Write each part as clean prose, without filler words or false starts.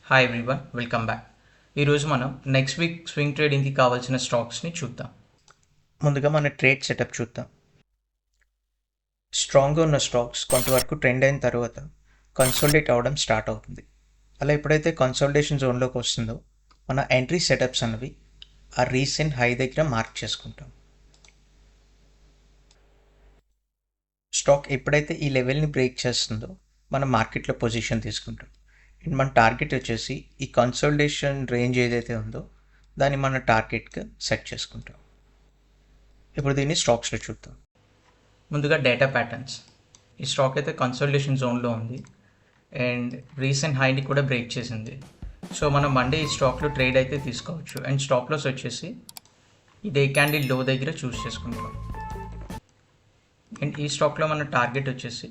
Hi everyone, welcome back. ఈరోజు మనం next week swing ట్రేడింగ్కి కావాల్సిన స్టాక్స్ని చూద్దాం. ముందుగా మన ట్రేడ్ సెటప్ చూద్దాం. స్ట్రాంగ్గా ఉన్న స్టాక్స్ కొంతవరకు ట్రెండ్ అయిన తర్వాత కన్సాలిడేట్ అవ్వడం స్టార్ట్ అవుతుంది. అలా ఎప్పుడైతే కన్సాలిడేషన్ జోన్లోకి వస్తుందో మన ఎంట్రీ సెటప్స్ అనేవి ఆ రీసెంట్ హై దగ్గర మార్క్ చేసుకుంటాం. స్టాక్ ఎప్పుడైతే ఈ లెవెల్ని బ్రేక్ చేస్తుందో మనం మార్కెట్లో పొజిషన్ తీసుకుంటాం. అండ్ మన టార్గెట్ వచ్చేసి ఈ కన్సాలిడేషన్ రేంజ్ ఏదైతే ఉందో దాన్ని మన టార్గెట్గా సెట్ చేసుకుంటాం. ఇప్పుడు దీన్ని స్టాక్స్లో చూద్దాం. ముందుగా డేటా ప్యాటర్న్స్. ఈ స్టాక్ అయితే కన్సాలిడేషన్ జోన్లో ఉంది అండ్ రీసెంట్ హైని కూడా బ్రేక్ చేసింది. సో మనం మండే ఈ స్టాక్లో ట్రేడ్ అయితే తీసుకోవచ్చు. అండ్ స్టాప్ లాస్ వచ్చేసి ఈ డే క్యాండిల్ లో దగ్గర చూస్ చేసుకుంటాం. అండ్ ఈ స్టాక్లో మన టార్గెట్ వచ్చేసి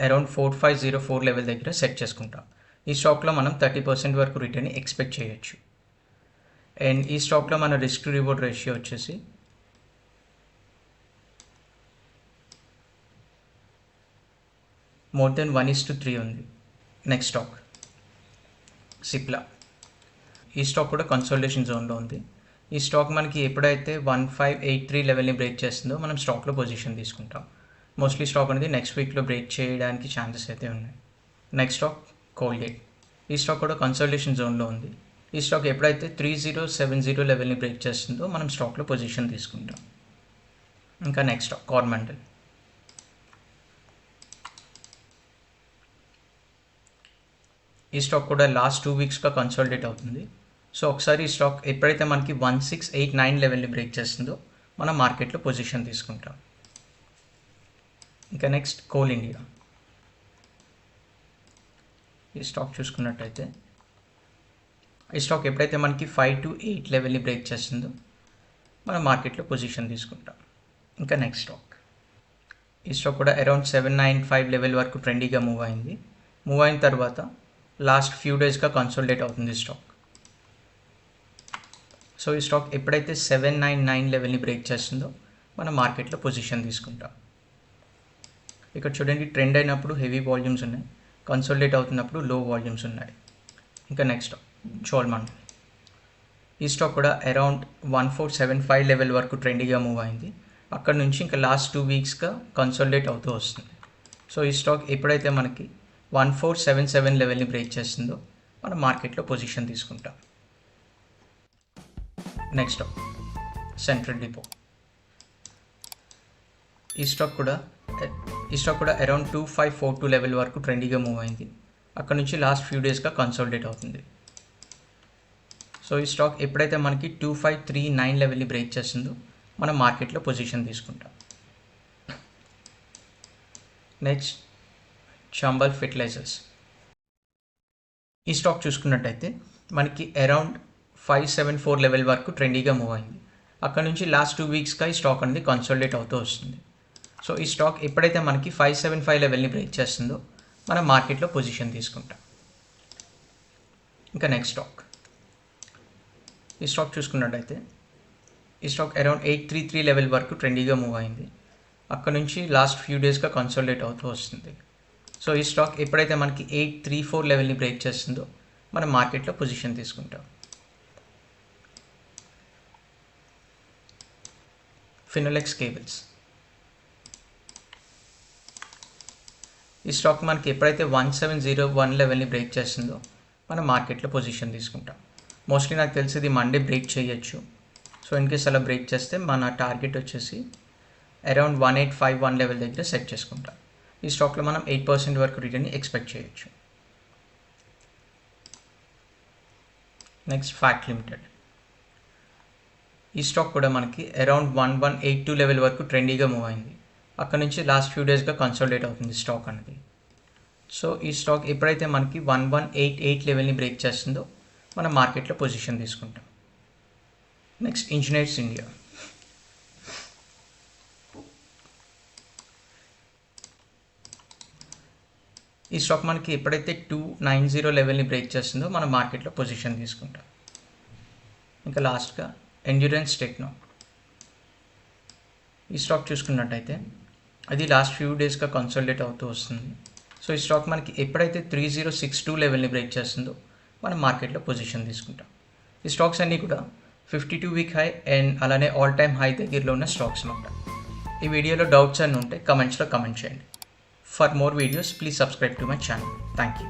అరౌండ్ 4504 లెవెల్ దగ్గర సెట్ చేసుకుంటాం. ఈ స్టాక్లో మనం 30% వరకు రిటర్న్ ఎక్స్పెక్ట్ చేయొచ్చు. అండ్ ఈ స్టాక్లో మన రిస్క్ రివార్డ్ రేషియో వచ్చేసి మోర్ దెన్ 1:3 ఉంది. Next stock Cipla. ఈ స్టాక్ కూడా కన్సాలిడేషన్ జోన్లో ఉంది. ఈ స్టాక్ మనకి ఎప్పుడైతే 1583 లెవెల్ని బ్రేక్ చేస్తుందో మనం స్టాక్లో పొజిషన్ తీసుకుంటాం. మోస్ట్లీ స్టాక్ అనేది నెక్స్ట్ వీక్లో బ్రేక్ చేయడానికి ఛాన్సెస్ అయితే ఉన్నాయి. Next stock Colgate. ఈ స్టాక్ కూడా కన్సాలిడేషన్ జోన్లో ఉంది. ఈ స్టాక్ ఎప్పుడైతే 3070 లెవెల్ని బ్రేక్ చేస్తుందో మనం స్టాక్లో పొజిషన్ తీసుకుంటాం. ఇంకా నెక్స్ట్ స్టాక్ కార్మండల్. ఈ స్టాక్ కూడా లాస్ట్ 2 వీక్స్గా కన్సాలిడేట్ అవుతుంది. సో ఒకసారి ఈ స్టాక్ ఎప్పుడైతే మనకి 1689 లెవెల్ని బ్రేక్ చేస్తుందో మనం మార్కెట్లో పొజిషన్ తీసుకుంటాం. ఇంకా నెక్స్ట్ కోల్ ఇండియా. ఈ స్టాక్ చూసుకున్నట్టయితే ఈ స్టాక్ ఎప్పుడైతే మనకి 5 to 8 లెవెల్ని బ్రేక్ చేస్తుందో మనం మార్కెట్లో పొజిషన్ తీసుకుంటాం. ఇంకా నెక్స్ట్ స్టాక్. ఈ స్టాక్ కూడా అరౌండ్ 795 లెవెల్ వరకు ట్రెండీగా మూవ్ అయింది. మూవ్ అయిన తర్వాత లాస్ట్ ఫ్యూ డేస్గా కన్సాలిడేట్ అవుతుంది స్టాక్. సో ఈ స్టాక్ ఎప్పుడైతే 799 లెవెల్ని బ్రేక్ చేస్తుందో మనం మార్కెట్లో పొజిషన్ తీసుకుంటాం. ఇక్కడ చూడండి, ట్రెండ్ అయినప్పుడు హెవీ వాల్యూమ్స్ ఉన్నాయి, కన్సాలిడేట్ అవుతున్నప్పుడు లో వాల్యూమ్స్ ఉన్నాయి. ఇంకా నెక్స్ట్ స్టాక్ చోళమండల్. ఈ స్టాక్ కూడా అరౌండ్ 1475 లెవెల్ వరకు ట్రెండీగా మూవ్ అయింది. అక్కడ నుంచి ఇంకా లాస్ట్ 2 వీక్స్గా కన్సాలిడేట్ అవుతూ వస్తుంది. సో ఈ స్టాక్ ఎప్పుడైతే మనకి 1477 లెవెల్ని బ్రేక్ చేస్తుందో మనం మార్కెట్లో పొజిషన్ తీసుకుంటాం. Next stock central depot. ఈ స్టాక్ కూడా అరౌండ్ 2542 లెవెల్ వరకు ట్రెండీగా మూవ్ అయింది. అక్కడ నుంచి లాస్ట్ ఫ్యూ డేస్గా కన్సాలిడేట్ అవుతుంది. సో ఈ స్టాక్ ఎప్పుడైతే మనకి 2539 లెవెల్ని బ్రేక్ చేస్తుందో మనం మార్కెట్లో పొజిషన్ తీసుకుంటాం. Next Chambal fertilisers. ఈ స్టాక్ చూసుకున్నట్టయితే మనకి అరౌండ్ 574 లెవెల్ వరకు ట్రెండీగా మూవ్ అయింది. అక్కడ నుంచి లాస్ట్ 2 వీక్స్గా ఈ స్టాక్ అనేది కన్సాలిడేట్ అవుతూ వస్తుంది. సో ఈ స్టాక్ ఎప్పుడైతే మనకి 575 లెవెల్ని బ్రేక్ చేస్తుందో మనం మార్కెట్లో పొజిషన్ తీసుకుంటాం. ఇంకా నెక్స్ట్ స్టాక్. ఈ స్టాక్ చూసుకున్నట్టయితే ఈ స్టాక్ అరౌండ్ 833 లెవెల్ వరకు ట్రెండీగా మూవ్ అయింది. అక్కడ నుంచి లాస్ట్ ఫ్యూ డేస్గా కన్సాలిడేట్ అవుతూ వస్తుంది. సో ఈ స్టాక్ ఎప్పుడైతే మనకి 834 లెవెల్ని బ్రేక్ చేస్తుందో మనం మార్కెట్లో పొజిషన్ తీసుకుంటాం. ఫినోలెక్స్ కేబుల్స్. ఈ స్టాక్ మనకి ఎప్పుడైతే 1701 లెవెల్ని బ్రేక్ చేస్తుందో మనం మార్కెట్లో పొజిషన్ తీసుకుంటాం. మోస్ట్లీ నాకు తెలిసి ఇది మండే బ్రేక్ చేయొచ్చు. సో ఇన్ కేస్ అలా బ్రేక్ చేస్తే మన టార్గెట్ వచ్చేసి అరౌండ్ 1851 లెవెల్ దగ్గర సెట్ చేసుకుంటాం. ఈ స్టాక్లో మనం 8% వరకు రిటర్న్ ఎక్స్పెక్ట్ చేయొచ్చు. Next fact limited. ఈ స్టాక్ కూడా మనకి అరౌండ్ 1182 లెవెల్ వరకు ట్రెండీగా మూవ్ అయింది. అక్కడ నుంచి లాస్ట్ ఫ్యూ డేస్గా కన్సాలిడేట్ అవుతుంది స్టాక్ అనేది. సో ఈ స్టాక్ ఎప్పుడైతే మనకి 1188 లెవెల్ని బ్రేక్ చేస్తుందో మనం మార్కెట్లో పొజిషన్ తీసుకుంటాం. Next engineers India. ఈ స్టాక్ మనకి ఎప్పుడైతే 290 లెవెల్ని బ్రేక్ చేస్తుందో మనం మార్కెట్లో పొజిషన్ తీసుకుంటాం. ఇంకా లాస్ట్గా ఎండ్యూరెన్స్ టెక్నో. ఈ స్టాక్ చూసుకున్నట్టయితే అది లాస్ట్ ఫ్యూ డేస్గా కన్సాలిడేట్ అవుతూ వస్తుంది. సో ఈ స్టాక్ మనకి ఎప్పుడైతే 3062 లెవెల్ని బ్రేక్ చేస్తుందో మనం మార్కెట్లో పొజిషన్ తీసుకుంటాం. ఈ స్టాక్స్ అన్నీ కూడా 52 వీక్ హై అండ్ అలానే ఆల్ టైమ్ హై దగ్గరలో ఉన్న స్టాక్స్ అనమాట. ఈ వీడియోలో డౌట్స్ అన్నీ ఉంటే కమెంట్స్లో కమెంట్ చేయండి. For more videos please subscribe to my channel. Thank you.